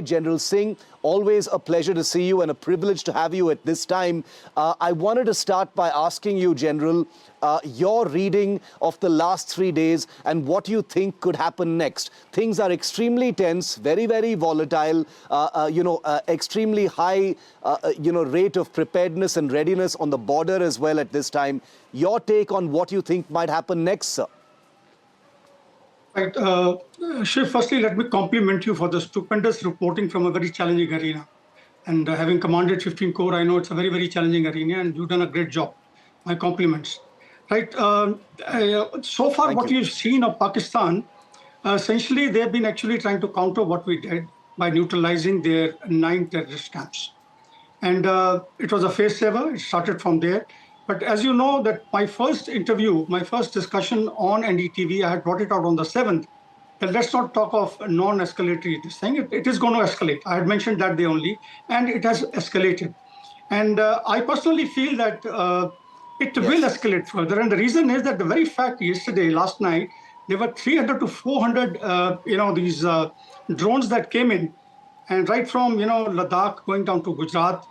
General Singh, always a pleasure to see you and a privilege to have you at this time. I wanted to start by asking you, General, your reading of the last 3 days and what you think could happen next. Things are extremely tense, very, very volatile, extremely high, rate of preparedness and readiness on the border as well at this time. Your take on what you think might happen next, sir? Right. Shiv, firstly, let me compliment you for the stupendous reporting from a very challenging arena. And having commanded 15 Corps, I know it's a very, very challenging arena, and you've done a great job. My compliments. Right. So far, what we've seen of Pakistan, essentially, they've been actually trying to counter what we did by neutralizing their 9 terrorist camps. And it was a face saver. It started from there. But as you know, that my first interview, my first discussion on NDTV, I had brought it out on the 7th. That let's not talk of non-escalatory this thing. It is going to escalate. I had mentioned that day only, and it has escalated. And I personally feel that it will escalate further. And the reason is that the very fact yesterday, last night, there were 300 to 400, these drones that came in, and right from Ladakh going down to Gujarat.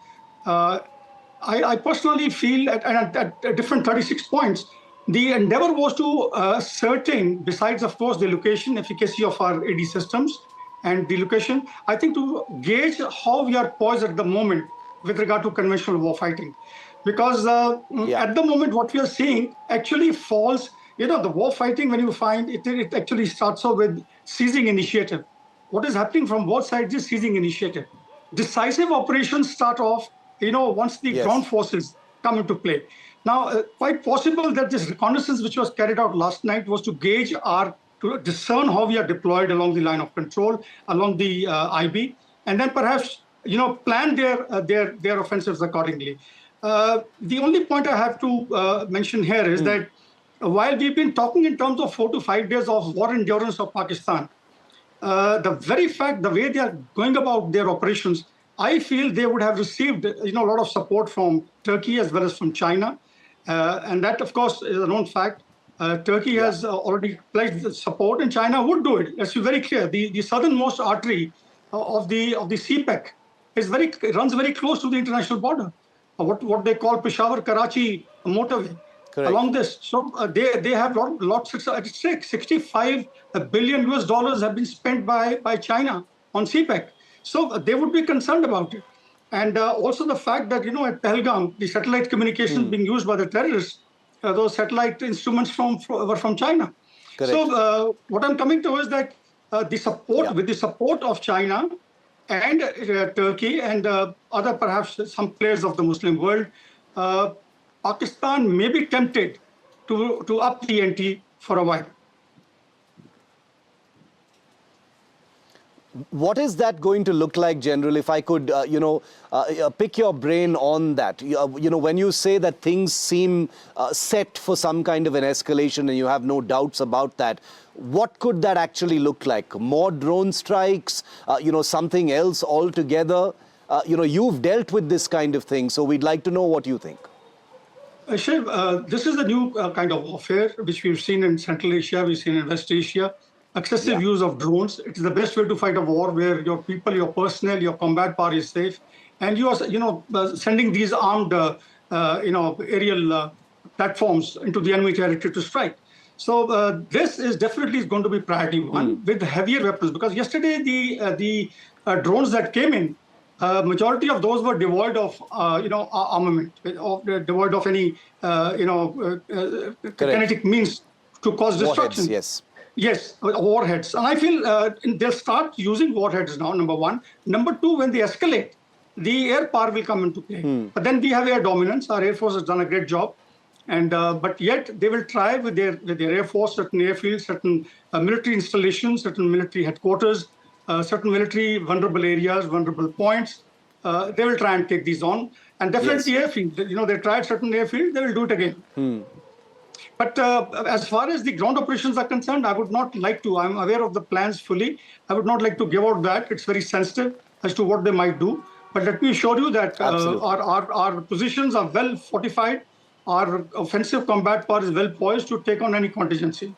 I personally feel at different 36 points, the endeavor was to ascertain, besides, of course, the location efficacy of our AD systems and the location, I think to gauge how we are poised at the moment with regard to conventional warfighting. Because at the moment, what we are seeing actually falls, the warfighting, when you find it actually starts off with seizing initiative. What is happening from both sides is seizing initiative. Decisive operations start off once the ground forces come into play. Now, quite possible that this reconnaissance which was carried out last night was to gauge to discern how we are deployed along the line of control, along the IB, and then perhaps, plan their offensives accordingly. The only point I have to mention here is that while we've been talking in terms of 4 to 5 days of war endurance of Pakistan, the very fact, the way they are going about their operations, I feel they would have received, a lot of support from Turkey as well as from China. And that, of course, is a known fact. Turkey has already pledged support, and China would do it. Let's be very clear. The southernmost artery of the CPEC runs very close to the international border, what they call Peshawar-Karachi motorway. Correct. Along this. So they have lots at stake. $65 billion have been spent by China on CPEC. So they would be concerned about it. And also the fact that, at Pahalgam, the satellite communications being used by the terrorists, those satellite instruments were from China. Correct. So what I'm coming to is that with the support of China and Turkey and other perhaps some players of the Muslim world, Pakistan may be tempted to up the ante for a while. What is that going to look like, General, if I could, pick your brain on that? When you say that things seem set for some kind of an escalation and you have no doubts about that, what could that actually look like? More drone strikes, something else altogether? You've dealt with this kind of thing, so we'd like to know what you think. Shiv, this is a new kind of warfare, which we've seen in Central Asia, we've seen in West Asia. Excessive use of drones. It is the best way to fight a war where your people, your personnel, your combat power is safe. And you are, sending these armed, aerial platforms into the enemy territory to strike. So this is definitely going to be priority one with heavier weapons. Because yesterday, the drones that came in, majority of those were devoid of, armament, devoid of any, kinetic means to cause destruction. Warheads, Yes, warheads. And I feel they'll start using warheads now, number one. Number two, when they escalate, the air power will come into play. But then we have air dominance. Our Air Force has done a great job. And but yet they will try with their Air Force, certain airfields, certain military installations, certain military headquarters, certain military vulnerable areas, vulnerable points. They will try and take these on. And definitely the airfield, they tried certain airfields, they will do it again. But as far as the ground operations are concerned, I would not like to. I'm aware of the plans fully. I would not like to give out that. It's very sensitive as to what they might do. But let me assure you that our positions are well fortified. Our offensive combat power is well poised to take on any contingency.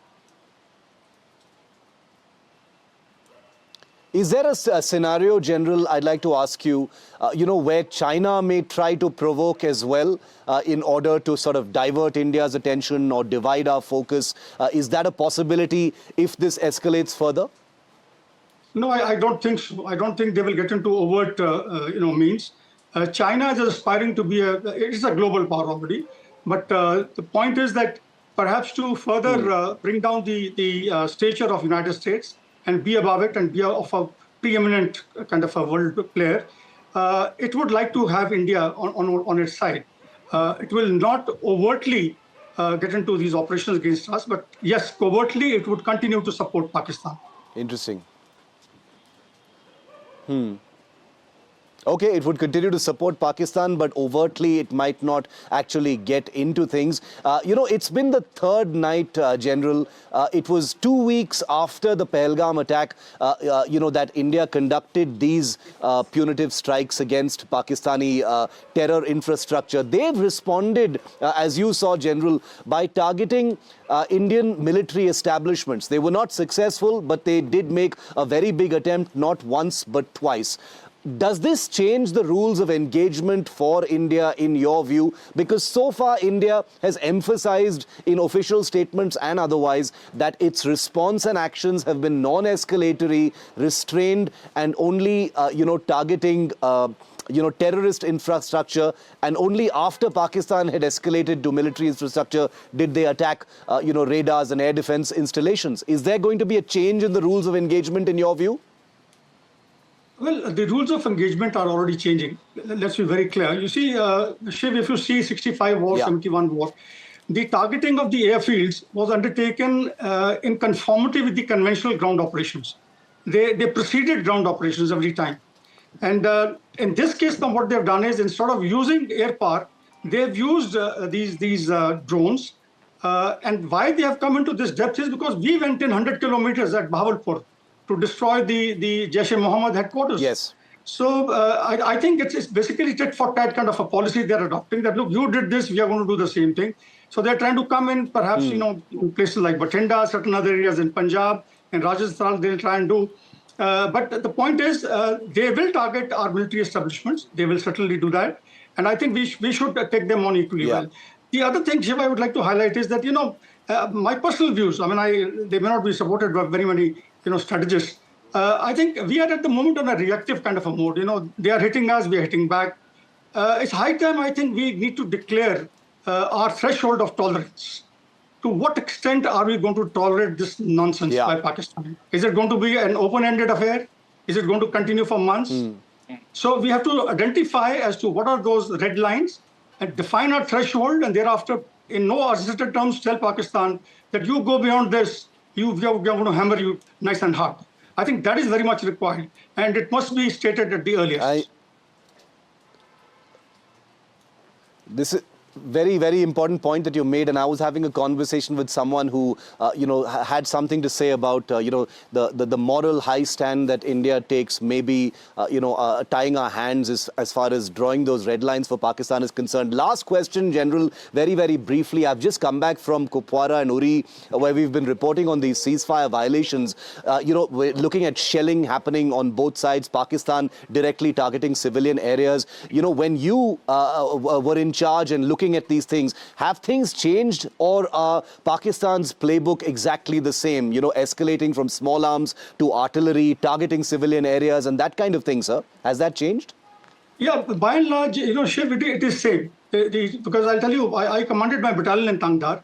Is there a scenario, General, I'd like to ask you, where China may try to provoke as well in order to sort of divert India's attention or divide our focus? Is that a possibility if this escalates further? No, I don't think so. I don't think they will get into overt, means. China is aspiring to be it's a global power already. But the point is that perhaps to further bring down the stature of United States and be above it and be of a preeminent kind of a world player, it would like to have India on its side. It will not overtly get into these operations against us, but yes, covertly it would continue to support Pakistan. Interesting. Okay, it would continue to support Pakistan, but overtly it might not actually get into things. It's been the third night, General. It was 2 weeks after the Pahalgam attack, that India conducted these punitive strikes against Pakistani terror infrastructure. They've responded, as you saw, General, by targeting Indian military establishments. They were not successful, but they did make a very big attempt, not once, but twice. Does this change the rules of engagement for India in your view? Because so far India has emphasized in official statements and otherwise that its response and actions have been non-escalatory, restrained, and only, targeting terrorist infrastructure, and only after Pakistan had escalated to military infrastructure did they attack, radars and air defense installations. Is there going to be a change in the rules of engagement in your view? Well, the rules of engagement are already changing. Let's be very clear. You see, Shiv, if you see 65 war, 71 war, the targeting of the airfields was undertaken in conformity with the conventional ground operations. They preceded ground operations every time. And in this case, now what they've done is instead of using air power, they've used these drones. And why they have come into this depth is because we went in 100 kilometers at Bahawalpur to destroy the Jaish-e-Mohammed headquarters. Yes. So I think it's basically tit for tat kind of a policy they're adopting that, look, you did this, we are going to do the same thing. So they're trying to come in perhaps, in places like Bathinda, certain other areas in Punjab and Rajasthan, they'll try and do. But the point is, they will target our military establishments. They will certainly do that. And I think we should take them on equally well. The other thing, Shiv, I would like to highlight is that, my personal views, I mean, they may not be supported by very many, strategists. I think we are at the moment on a reactive kind of a mode. They are hitting us, we are hitting back. It's high time, I think, we need to declare our threshold of tolerance. To what extent are we going to tolerate this nonsense by Pakistan? Is it going to be an open-ended affair? Is it going to continue for months? So we have to identify as to what are those red lines and define our threshold, and thereafter, in no uncertain terms, tell Pakistan that you go beyond this, we are going to hammer you nice and hard. I think that is very much required, and it must be stated at the earliest. This is very, very important point that you made, and I was having a conversation with someone who, had something to say about, the moral high stand that India takes, maybe, tying our hands as far as drawing those red lines for Pakistan is concerned. Last question, General, very, very briefly. I've just come back from Kupwara and Uri, where we've been reporting on these ceasefire violations. We're looking at shelling happening on both sides, Pakistan directly targeting civilian areas. When you were in charge and looking at these things, have things changed, or are Pakistan's playbook exactly the same, escalating from small arms to artillery, targeting civilian areas and that kind of thing, sir? Has that changed? Yeah, by and large, Shiv, it is same. Because I'll tell you, I commanded my battalion in Tangdar,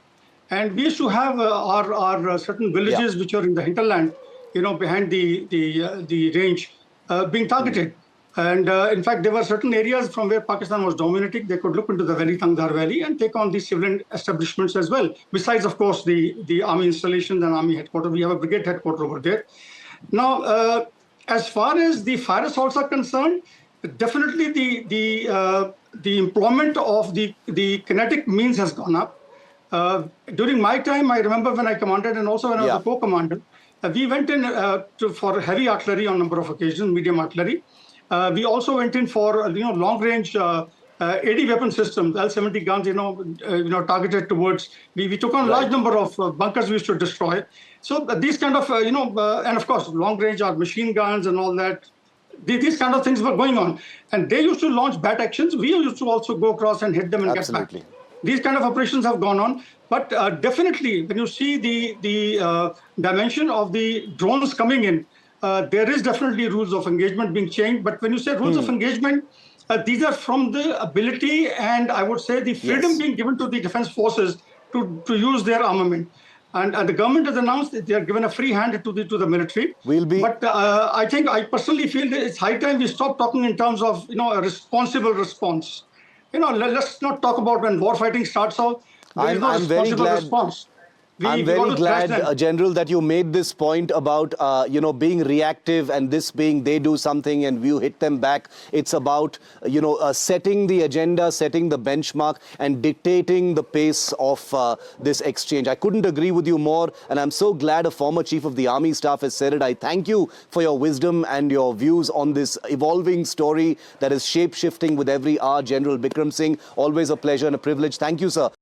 and we used to have our certain villages which are in the hinterland, behind the range, being targeted. And in fact, there were certain areas from where Pakistan was dominating. They could look into the Tangdar Valley and take on the civilian establishments as well. Besides, of course, the army installations and army headquarters. We have a brigade headquarters over there. Now, as far as the fire assaults are concerned, definitely the employment of the kinetic means has gone up. During my time, I remember when I commanded and also when I was a co-commander, we went in for heavy artillery on a number of occasions, medium artillery. We also went in for long-range 80 weapon systems, L-70 guns, targeted towards. We took on a large number of bunkers we used to destroy. So these kind of, and of course, long range or machine guns and all that. These kind of things were going on, and they used to launch bat actions. We used to also go across and hit them and get back. These kind of operations have gone on, but definitely when you see the dimension of the drones coming in, there is definitely rules of engagement being changed. But when you say rules of engagement, these are from the ability and I would say the freedom being given to the defense forces to use their armament. And the government has announced that they are given a free hand to the military. But I personally feel that it's high time we stop talking in terms of a responsible response. Let's not talk about when war fighting starts off. There is no responsible response. I'm very glad, General, that you made this point about, being reactive and this being they do something and you hit them back. It's about, setting the agenda, setting the benchmark and dictating the pace of this exchange. I couldn't agree with you more, and I'm so glad a former Chief of the Army Staff has said it. I thank you for your wisdom and your views on this evolving story that is shape-shifting with every hour. General Bikram Singh, always a pleasure and a privilege. Thank you, sir.